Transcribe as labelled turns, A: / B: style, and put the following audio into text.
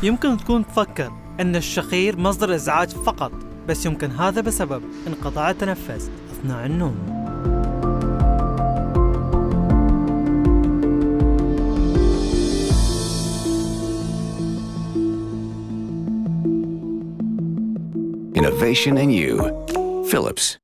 A: يمكن تكون تفكر أن الشخير مصدر إزعاج فقط، بس يمكن هذا بسبب انقطاع التنفس أثناء النوم.
B: Innovation in you. Philips.